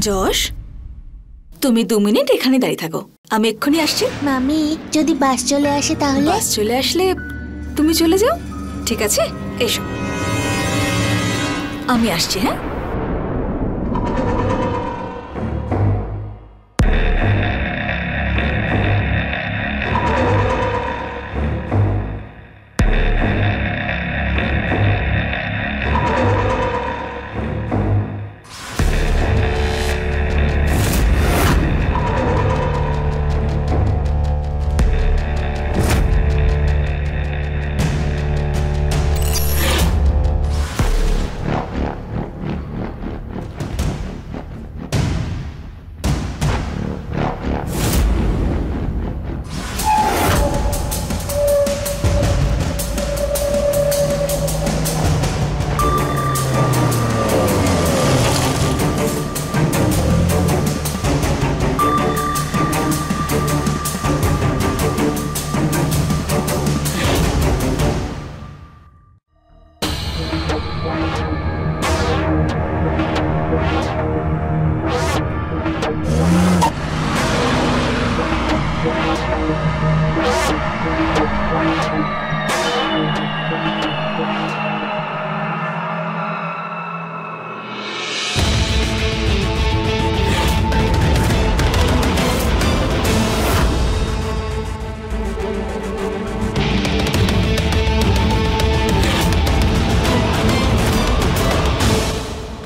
যশ, তুমি 2 মিনিট এখানে দাঁড়িয়ে থাকো, আমি এক্ষুনি আসছি। মামি, যদি বাস চলে আসে তাহলে? বাস চলে আসলে তুমি চলে যাও, ঠিক আছে? এসো, আমি আসছি। হ্যাঁ,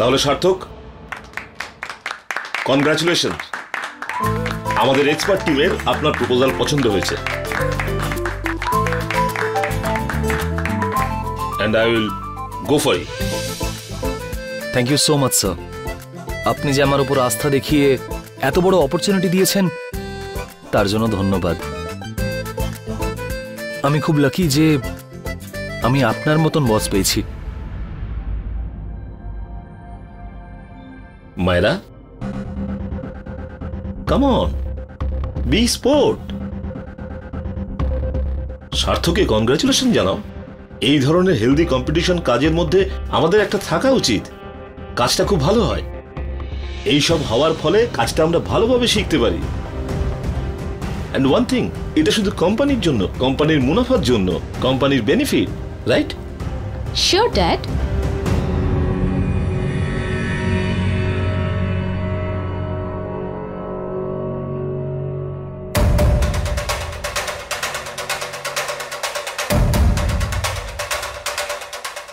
তাহলে সার্থক, কনগ্রাচুলেশন, আমাদের এক্সপার্ট টিমের আপনার প্রপোজাল পছন্দ হয়েছে। And I will go for it. Thank you so much sir. আপনি যে আমার উপর আস্থা দেখিয়ে এত বড় অপরচুনিটি দিয়েছেন তার জন্য ধন্যবাদ। আমি খুব লাকি যে আমি আপনার মতন বস পেয়েছি। Mayra, come on, be sport. সার্থকে কনগ্রাচুলেশন জানাও। এই ধরনের হেলদি কম্পিটিশন কাজের মধ্যে আমাদের একটা থাকা উচিত, কাজটা খুব ভালো হয়। এই সব হওয়ার ফলে কাজটা আমরা ভালোভাবে শিখতে পারি। এন্ড ওয়ান থিং, এটা শুধু কোম্পানির জন্য, কোম্পানির মুনাফার জন্য, কোম্পানির benefit, right? Sure dad.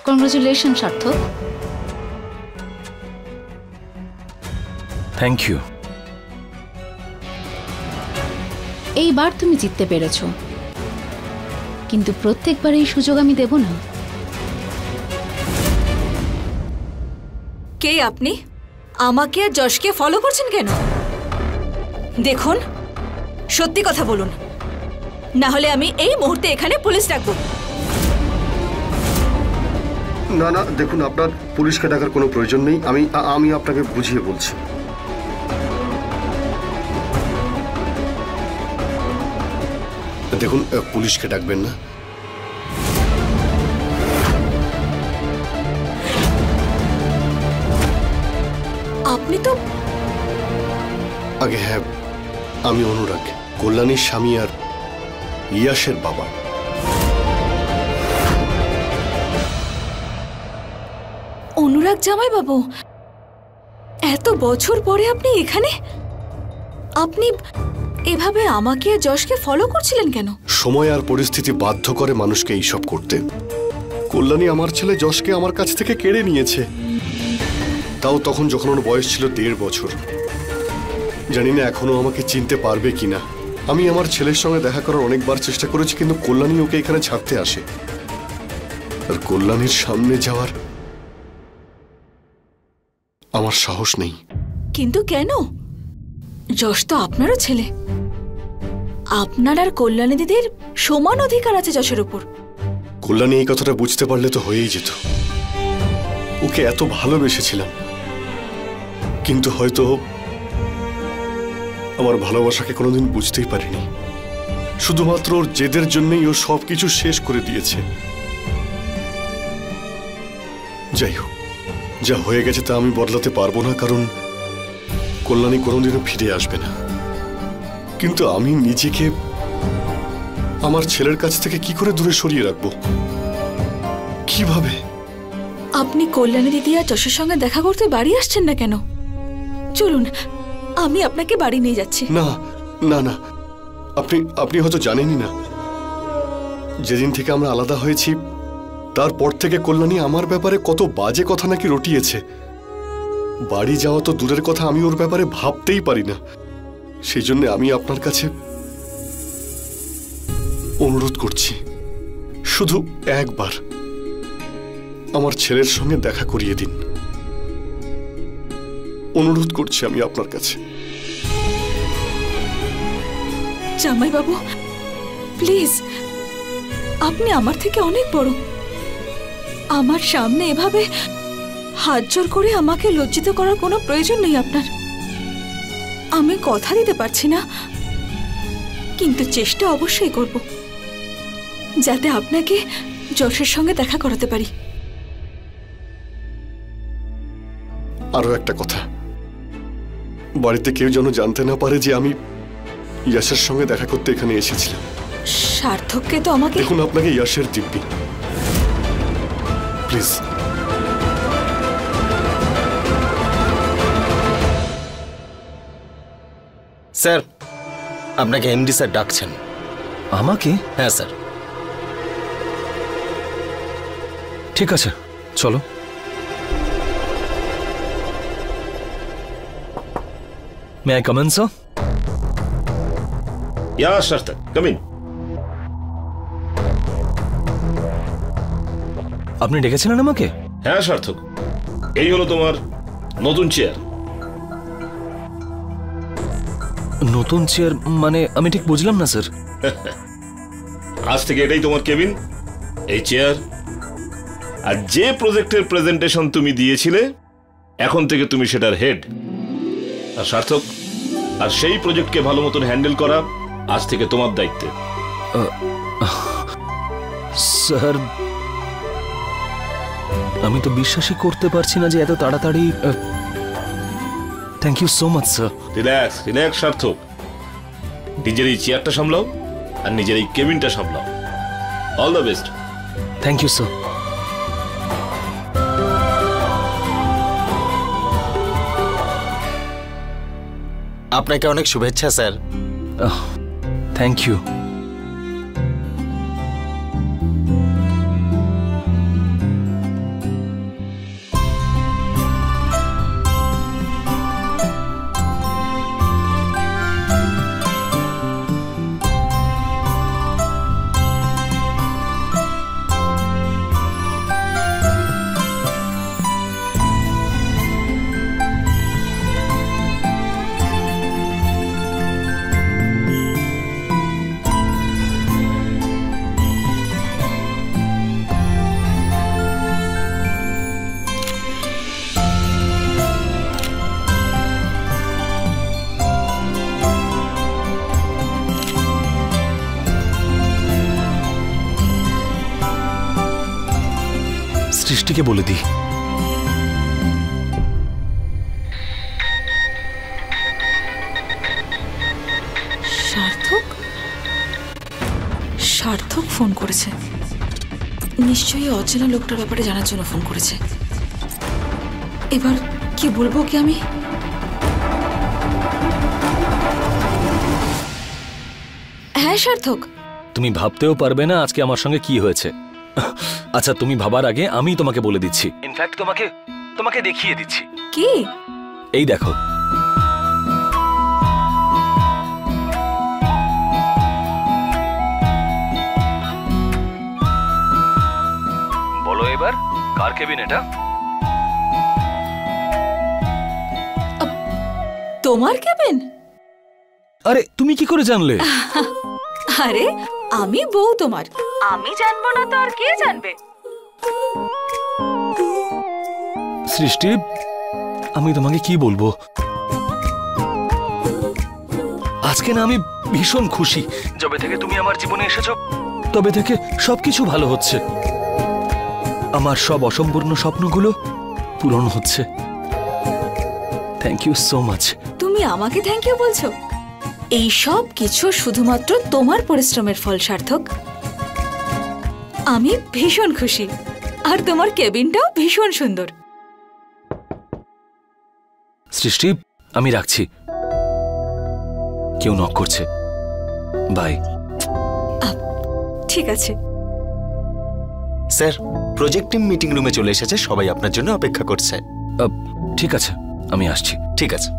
Congratulation Sarthak. Thank you. এইবার তুমি জিততে পেরেছো, কিন্তু প্রত্যেকবার এই সুযোগ আমি দেব না। কে আপনি? আমাকে আর যশকে ফলো করছেন কেন? দেখুন, সত্যি কথা বলুন, না হলে আমি এই মুহূর্তে এখানে পুলিশ ডাকবো। না না, দেখুন, আপনার পুলিশকে ডাকার কোনো প্রয়োজন নেই। আমি আপনাকে বুঝিয়ে বলছি। দেখুন, পুলিশকে ডাকবেন না। আপনি তো আগে, হ্যাঁ, আমি অনুরাগ, কল্যাণীর স্বামী আর ইয়াশের বাবা। অনুরাগ জামাই বাবু, এত বছর পরে আপনি এখানে? আপনি এভাবে আমাকে আর যশকে ফলো করছিলেন কেন? সময় আর পরিস্থিতি বাধ্য করে মানুষকে এইসব করতে। কল্যাণী আমার ছেলে যশকে আমার কাছ থেকে কেড়ে নিয়েছে, তাও তখন যখন ওর বয়স ছিল 1.5 বছর। জানি না এখনো আমাকে চিনতে পারবে কিনা। আমি আমার ছেলের সঙ্গে দেখা করার অনেকবার চেষ্টা করেছি, কিন্তু কল্যাণী ওকে এখানে ছাড়তে আসে। আর কল্যাণীর সামনে যাওয়ার আমার সাহস নেই। কিন্তু কেন? যশ তো আপনারও ছেলে। আপনার আর কল্যাণী দিদির সমান অধিকার আছে যশের উপর। কল্যাণী এই কথাটা বুঝতে পারলে তো হয়েই যেত। ওকে এত ভালোবেসেছিলাম, কিন্তু হয়তো আমার ভালোবাসাকে কোনোদিন বুঝতেই পারিনি। শুধুমাত্র ওর জেদের জন্যই ও সবকিছু শেষ করে দিয়েছে। যাই হোক, যা হয়ে গেছে তা আমি বদলাতে পারবো না, কারণ কল্যাণী কোনোদিনও ফিরে আসবে না। কিন্তু আমি নিজেকে আমার ছেলের কাছ থেকে কি করে দূরে সরিয়ে রাখবো? কিভাবে? আপনি কল্যাণী দিদি আর যশের সঙ্গে দেখা করতে বাড়ি আসছেন না কেন? চলুন, আমি আপনাকে বাড়ি নিয়ে যাচ্ছি। না না না, আপনি আপনি হয়তো জানেনই না, যেদিন থেকে আমরা আলাদা হয়েছি তারপর থেকে কল্যাণী আমার ব্যাপারে কত বাজে কথা নাকি রটিয়েছে। বাড়ি যাওয়া তো দূরের কথা, আমি ওর ব্যাপারে ভাবতেই পারি না। সেই জন্য আমি আপনার কাছে অনুরোধ করছি, শুধু একবার আমার ছেলের সঙ্গে দেখা করিয়ে দিন। অনুরোধ করছি আমি আপনার কাছে। জামাইবাবু, প্লিজ, আপনি আমার থেকে অনেক বড়। আমার সামনে এভাবে হাত জোর করে আমাকে লজ্জিত করার কোনো প্রয়োজন নেই আপনার। আমি কথা দিতে পারছি না, কিন্তু চেষ্টা অবশ্যই করব, যাতে আপনাকে যশের সঙ্গে দেখা করাতে পারি। আরো একটা কথা, বাড়িতে কেউ যেন জানতে না পারে যে আমি ইয়াসের সঙ্গে দেখা করতে এখানে এসেছিলাম। সার্থককে তো আমাকে... দেখুন, আপনাকে ইয়াসের দিব্যি, প্লিজ। স্যার, আপনাকে এমডি স্যার ডাকছেন। আমাকে? হ্যাঁ স্যার। ঠিক আছে, চলো। May I come in, sir? Yeah, Sarthak, come in. আপনি ডেকেছিলেন আমাকে? হ্যাঁ সার্থক, এই হলো তোমার নতুন চেয়ার। নতুন চেয়ার মানে? আমি ঠিক বুঝলাম না স্যার। আজ থেকে এটাই তোমার কেবিন, এই চেয়ার। আর যে প্রজেক্টের প্রেজেন্টেশন তুমি দিয়েছিলে, এখন থেকে তুমি সেটার হেড। আর সার্থক, আর সেই প্রজেক্টকে ভালো মতন হ্যান্ডেল করা আজ থেকে তোমার দায়িত্বে। স্যার, আমি তো বিশ্বাসই করতে পারছি না যে এত তাড়াতাড়ি। Thank you so much sir. Relax relax Sarthak, নিজের এই চেয়ারটা সামলাও আর নিজের এই কেবিনটা সামলাও। All the best. Thank you sir. আপনাকে অনেক শুভেচ্ছা স্যার। Thank you. সৃষ্টিকে বলে দিই। সার্থক? সার্থক ফোন করেছে, নিশ্চয়ই অচেনা লোকটার ব্যাপারে জানার জন্য ফোন করেছে। এবার কি বলবো কি আমি? হ্যাঁ সার্থক। তুমি ভাবতেও পারবে না আজকে আমার সঙ্গে কি হয়েছে। আচ্ছা, তুমি ভাবার আগে আমি তোমাকে বলে দিচ্ছি। ইনফ্যাক্ট তোমাকে দেখিয়ে দিচ্ছি। কি? এই দেখো। বলো এবার, কার কেবিন এটা? তোমার কেবিন? আরে তুমি কি করে জানলে? আরে আমি বউ তোমার, আমি জানবো না তো আর কে জানবে? সৃষ্টি, আমি তোমাকে কি বলবো, আজকে না আমি ভীষণ খুশি। যবে থেকে তুমি আমার জীবনে এসেছো তবে থেকে সবকিছু ভালো হচ্ছে। আমার সব অসম্পূর্ণ স্বপ্নগুলো পূরণ হচ্ছে। Thank you so much. তুমি আমাকে থ্যাংক ইউ বলছো? এই সব কিছু শুধুমাত্র তোমার পরিশ্রমের ফল সার্থক। আমি ভীষণ খুশি, আর তোমার কেবিনটাও ভীষণ সুন্দর। সৃষ্টি, আমি রাখছি, কেউ নক করছে। বাই। ঠিক আছে স্যার, প্রজেক্ট টিম মিটিং রুমে চলে এসেছে, সবাই আপনার জন্য অপেক্ষা করছে। ঠিক আছে, আমি আসছি। ঠিক আছে।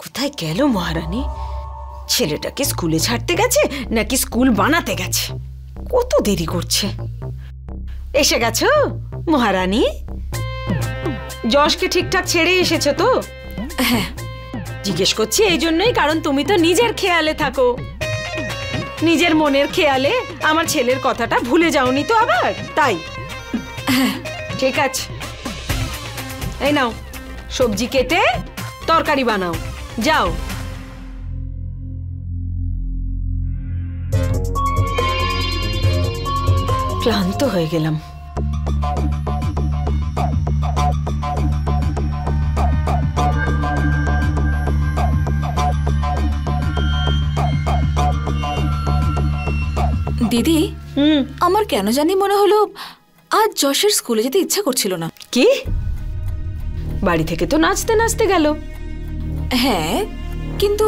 কোথায় গেল মহারানী? ছেলেটাকে স্কুলে ছাড়তে গেছে নাকি স্কুল বানাতে গেছে? কত দেরি করছে। এসে গেছো মহারানী? যশকে ঠিকঠাক ছেড়ে এসেছো তো? হ্যাঁ। জিজ্ঞেস করছি এই জন্যই, কারণ তুমি তো নিজের খেয়ালে থাকো, নিজের মনের খেয়ালে আমার ছেলের কথাটা ভুলে যাওনি তো আবার, তাই? হ্যাঁ ঠিক আছে, এই নাও সবজি কেটে তরকারি বানাও, যাও। ক্লান্ত হয়ে গেলাম। দিদি, আমার কেন জানি মনে হলো আজ যশের স্কুলে যেতে ইচ্ছা করছিল না। কি? বাড়ি থেকে তো নাচতে নাচতে গেল। হ্যাঁ, কিন্তু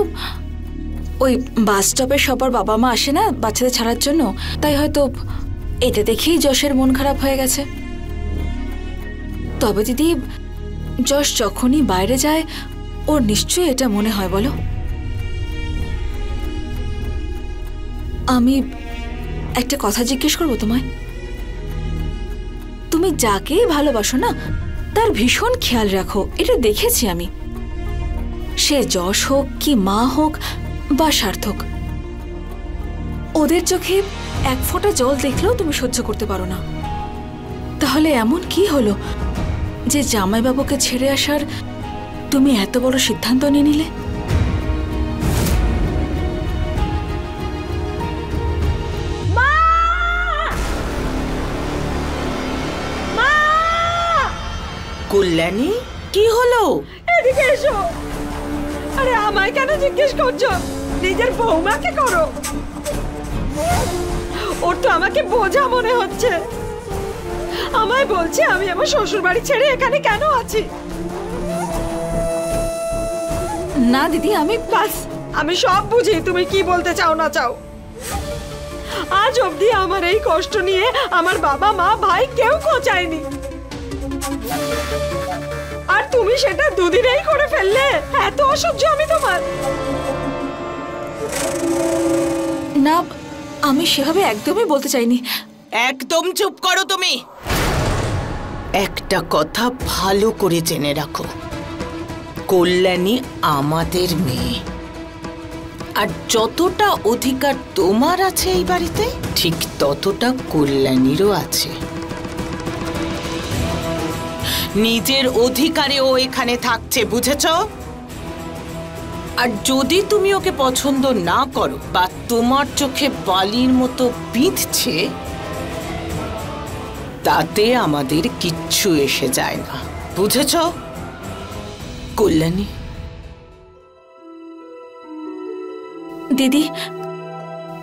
ওই বাস স্টপে সবার বাবা মা আসে না বাচ্চাদের ছাড়ার জন্য, তাই হয়তো এটা দেখেই যশের মন খারাপ হয়ে গেছে। তবে দিদি, যশ যখনই বাইরে যায় ওর নিশ্চয়ই এটা মনে হয়, বলো? আমি একটা কথা জিজ্ঞেস করবো তোমায়? তুমি যাকে ভালোবাসো না তার ভীষণ খেয়াল রাখো, এটা দেখেছি আমি। সে যশ হোক কি মা হোক বা সার্থক, ওদের চোখে এক ফোঁটা জল দেখলেও তুমি সহ্য করতে পারো না। তাহলে এমন কি হলো যে জামাইবাবুকে ছেড়ে আসার তুমি এত বড় সিদ্ধান্ত নিয়ে নিলে? কল্যাণী, কি হলো? এদিকে এসো। আরে আমায় কেন জিজ্ঞেস করছো? নিজের বৌমাকে করো। ওর তো আমাকে বোঝা মনে হচ্ছে। আমায় বলছে আমি আমার শ্বশুর বাড়ি ছেড়ে এখানে কেন আছি। না দিদি, আমি সব বুঝি তুমি কি বলতে চাও না চাও। আজ অবধি আমার এই কষ্ট নিয়ে আমার বাবা মা ভাই কেউ খোঁচায়নি, আর তুমি সেটা দুদিনেই করে ফেললে। এত অসহ্য আমি তোমার? না, আমি সেভাবে একদমই বলতে চাইনি। একদম চুপ করো তুমি। একটা কথা ভালো করে জেনে রাখো, কল্যাণী আমাদের মেয়ে, আর যতটা অধিকার তোমার আছে এই বাড়িতে ঠিক ততটা কল্যাণীরও আছে। নিজের অধিকারে ও এখানে থাকছে, বুঝেছো? আর যদি তুমি ওকে পছন্দ না করো বা তোমার চোখে বালির মতো বিঁধছে, তাতে আমাদের কিচ্ছু এসে যায় না, বুঝেছো কল্যাণী? দিদি,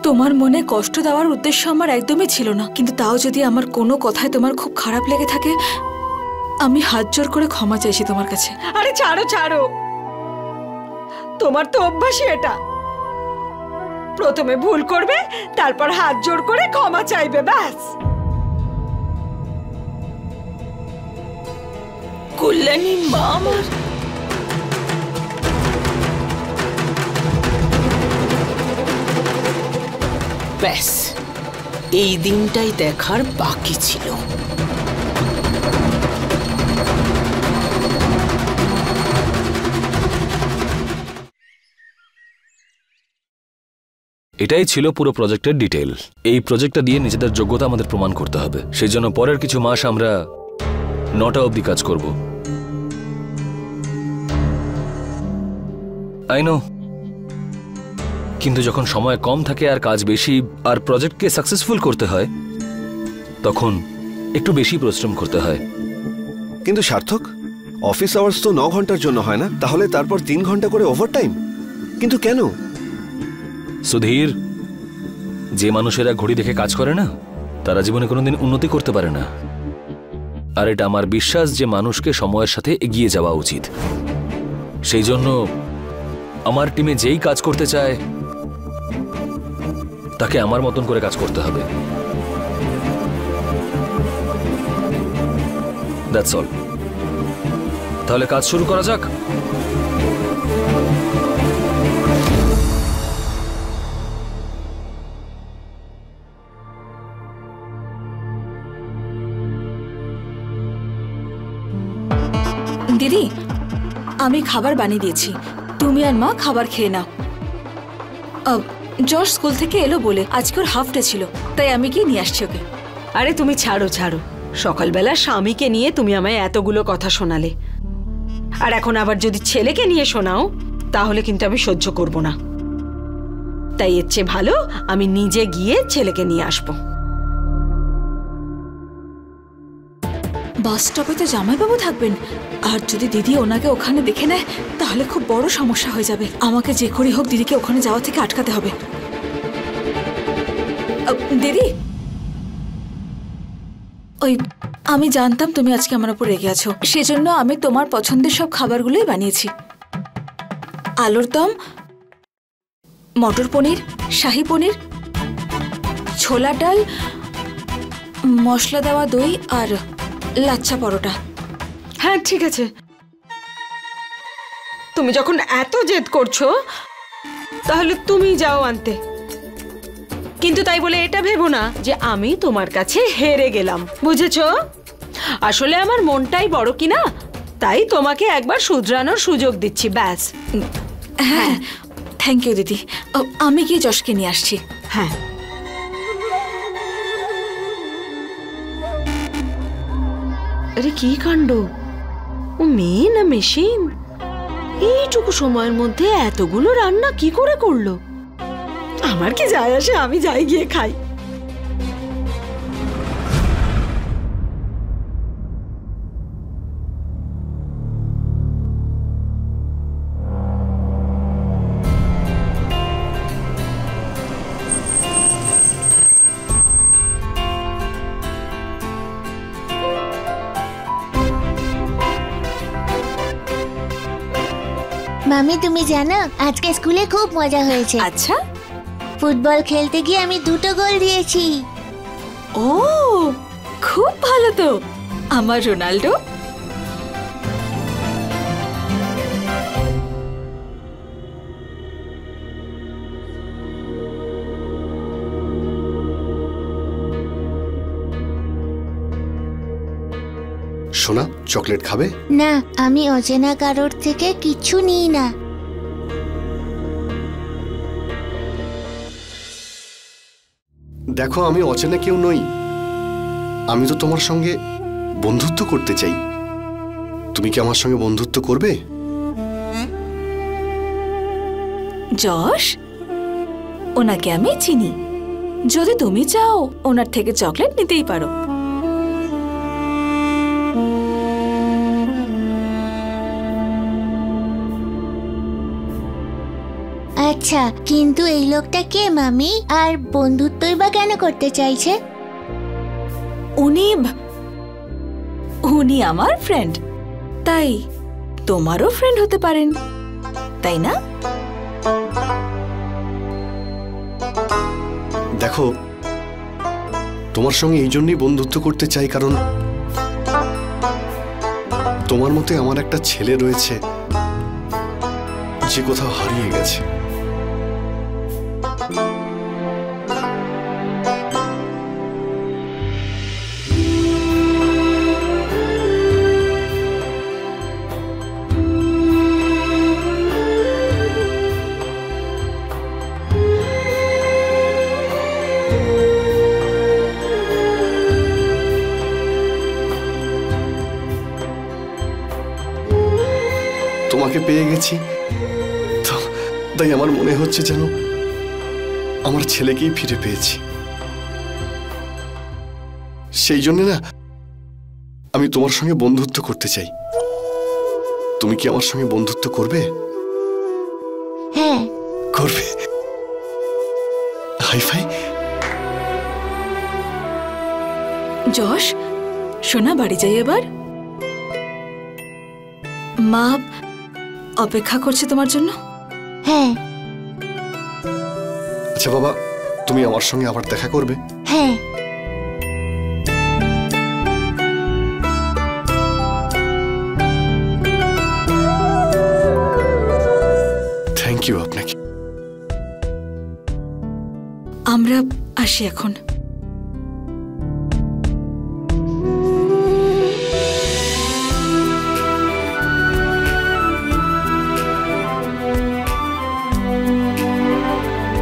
তোমার মনে কষ্ট দেওয়ার উদ্দেশ্য আমার একদমই ছিল না, কিন্তু তাও যদি আমার কোনো কথায় তোমার খুব খারাপ লেগে থাকে, আমি হাত জোর করে ক্ষমা চাইছি তোমার কাছে। আরে ছাড়ো ছাড়ো, তোমার তো অভ্যাসই এটা। প্রথমে ভুল করবে, তারপর হাত জোর করে ক্ষমা চাইবে, ব্যাস। কল্যাণী মা আমার। ব্যাস, এই দিনটাই দেখার বাকি ছিল। এটাই ছিল পুরো প্রজেক্টের ডিটেল। এই প্রজেক্টটা দিয়ে নিজেদের যোগ্যতা আমাদের প্রমাণ করতে হবে। সেই জন্য পরের কিছু মাস আমরা 9টা অবধি কাজ করব। আই নো, কিন্তু যখন সময় কম থাকে আর কাজ বেশি আর প্রজেক্টকে সাকসেসফুল করতে হয়, তখন একটু বেশি পরিশ্রম করতে হয়। কিন্তু সার্থক, অফিস আওয়ার্স তো 9 ঘন্টার জন্য হয় না, তাহলে তারপর 3 ঘন্টা করে ওভারটাইম, কিন্তু কেন? সুধীর, যে মানুষেরা ঘড়ি দেখে কাজ করে না, তারা জীবনে কোনোদিন উন্নতি করতে পারে না। আর এটা আমার বিশ্বাস যে মানুষকে সময়ের সাথে এগিয়ে যাওয়া উচিত। সেই জন্য আমার টিমে যেই কাজ করতে চায় তাকে আমার মতন করে কাজ করতে হবে। That's all. তাহলে কাজ শুরু করা যাক। দিদি, আমি খাবার বানিয়ে দিয়েছি, তুমি আর মা খাবার খেয়ে নাও। জশ স্কুল থেকে এলো বলে আজকে ওর হাফ ডে ছিল, তাই আমি গিয়ে নিয়ে আসছি ওকে। আরে তুমি ছাড়ো ছাড়ো, সকালবেলা স্বামীকে নিয়ে তুমি আমায় এতগুলো কথা শোনালে, আর এখন আবার যদি ছেলেকে নিয়ে শোনাও তাহলে কিন্তু আমি সহ্য করব না। তাই এর চেয়ে ভালো আমি নিজে গিয়ে ছেলেকে নিয়ে আসবো। বাস স্টপে তো জামাইবাবু থাকবেন, আর যদি দিদি ওনাকে ওখানে দেখে নেয় তাহলে খুব বড় সমস্যা হয়ে যাবে। আমাকে যে করেই হোক দিদিকে ওখানে যাওয়া থেকে আটকাতে হবে। দিদি, ওই আমি জানতাম তুমি আজকে আমার উপর রেগে আছো, সেজন্য আমি তোমার পছন্দের সব খাবারগুলোই বানিয়েছি। আলুর দম, মটর পনির, শাহী পনির, ছোলা ডাল, মশলা দেওয়া দই আর লাচ্ছা পরোটা। হ্যাঁ ঠিক আছে, তুমি যখন এত জেদ করছো তাহলে তুমি যাও আনতে, কিন্তু তাই বলে এটা ভেবো না যে আমি তোমার কাছে হেরে গেলাম, বুঝেছো? আসলে আমার মনটাই বড় কিনা, তাই তোমাকে একবার শুধরানোর সুযোগ দিচ্ছি, ব্যাস। হ্যাঁ, থ্যাংক ইউ দিদি। আমি গিয়ে যশকে নিয়ে আসছি। হ্যাঁ। আরে কি কাণ্ড, ও মেয়ে না মেশিন? এইটুকু সময়ের মধ্যে এতগুলো রান্না কি করে করলো? আমার কি যায় আসে, আমি যাই গিয়ে খাই। মামি, তুমি জানো আজকে স্কুলে খুব মজা হয়েছে। আচ্ছা, ফুটবল খেলতে গিয়ে আমি 2টো গোল দিয়েছি। ও খুব ভালো তো, আমার রোনাল্ডো। সোনা, চকলেট খাবে? না, আমি অচেনা কারোর থেকে কিছু নিই না। দেখো, আমি অচেনা কেউ নই, আমি তো তোমার সঙ্গে বন্ধুত্ব করতে চাই। তুমি কি আমার সঙ্গে বন্ধুত্ব করবে? যশ, ওনাকে আমি চিনি, যদি তুমি চাও ওনার থেকে চকলেট নিতেই পারো। আচ্ছা, কিন্তু এই লোকটা কে মামি, আর বন্ধুত্বই বা কেন করতে চাইছে? উনি আমার ফ্রেন্ড, তাই তোমারও ফ্রেন্ড হতে পারেন, তাই না? দেখো, তোমার সঙ্গে এই জন্যই বন্ধুত্ব করতে চাই কারণ তোমার মতে আমার একটা ছেলে রয়েছে যে কোথাও হারিয়ে গেছে। পেয়ে গেছি, তাই আমার মনে হচ্ছে যেন আমার ছেলেকেই ফিরে পেয়েছি। সেই জন্য না আমি তোমার সঙ্গে বন্ধুত্ব করতে চাই। তুমি কি আমার সঙ্গে বন্ধুত্ব করবে? হ্যাঁ করবে। হাইফাই। যশ, সোনা বাড়ি যাই এবার। মা অপেক্ষা করছে তোমার জন্য। হ্যাঁ আচ্ছা বাবা, তুমি আমার সঙ্গে আবার দেখা করবে? হ্যাঁ। থ্যাংক ইউ আপনাকে। আমরা আসি এখন।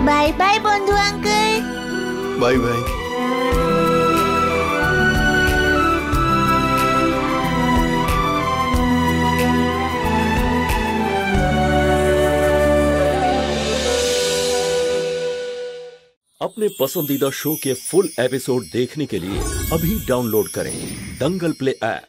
বাই বাই বন্ধু আঙ্কেল। Bye bye. अपने पसंदीदा शो के फुल एपिसोड देखने के लिए अभी डाउनलोड करें दंगल प्ले ऐप।